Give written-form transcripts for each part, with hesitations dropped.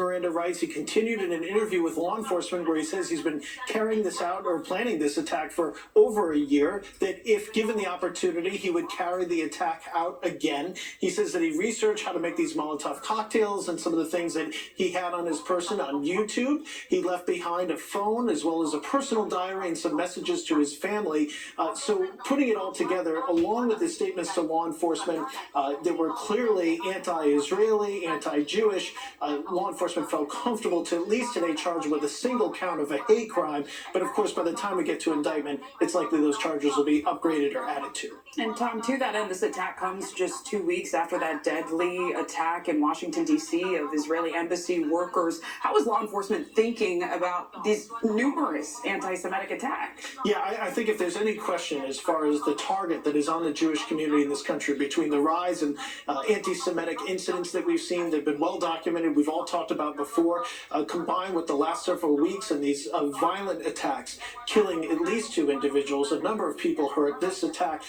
Miranda writes, he continued in an interview with law enforcement where he says he's been carrying this out or planning this attack for over a year, that if given the opportunity, he would carry the attack out again. He says that he researched how to make these Molotov cocktails and some of the things that he had on his person on YouTube. He left behind a phone as well as a personal diary and some messages to his family. So putting it all together, along with his statements to law enforcement that were clearly anti-Israeli, anti-Jewish, law enforcement felt comfortable to at least today charge him with a single count of a hate crime. But of course, by the time we get to indictment, it's likely those charges will be upgraded or added to. And Tom, to that end, this attack comes just 2 weeks after that deadly attack in Washington, D.C. of Israeli embassy workers. How is law enforcement thinking about these numerous anti-Semitic attacks? Yeah, I think if there's any question as far as the target that is on the Jewish community in this country, between the rise and anti-Semitic incidents that we've seen, they've been well documented, we've all talked about before, combined with the last several weeks and these violent attacks, killing at least 2 individuals, a number of people hurt. This attack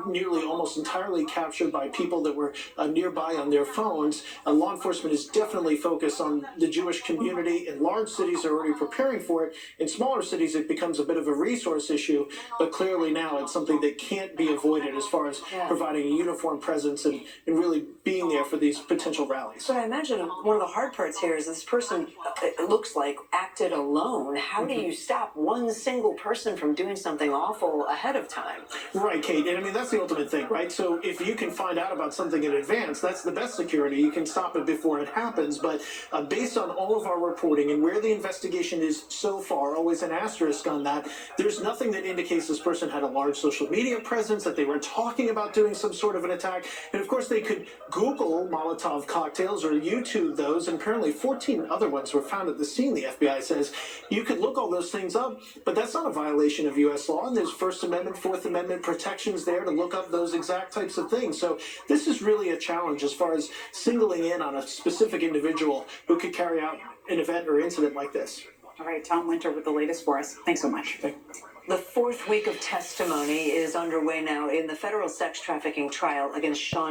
nearly almost entirely captured by people that were nearby on their phones. Law enforcement is definitely focused on the Jewish community. In large cities, they're already preparing for it. In smaller cities, it becomes a bit of a resource issue, but clearly now it's something that can't be avoided as far as providing a uniform presence and really being there for these potential rallies. But I imagine one of the hard parts here is this person, it looks like, acted alone. How do you stop one single person from doing something awful ahead of time? Right, Kate. And I mean, that's the ultimate thing, right? So if you can find out about something in advance, that's the best security. You can stop it before it happens. But based on all of our reporting and where the investigation is so far, always an asterisk on that, there's nothing that indicates this person had a large social media presence, that they were talking about doing some sort of an attack. And of course, they could Google Molotov cocktails or YouTube those, and apparently 14 other ones were found at the scene, the FBI says. You could look all those things up, but that's not a violation of U.S. law, and there's First Amendment, Fourth Amendment protections there to look up those exact types of things. So this is really a challenge as far as singling in on a specific individual who could carry out an event or incident like this. All right, Tom Winter with the latest for us. Thanks so much. Okay. The 4th week of testimony is underway now in the federal sex trafficking trial against Sean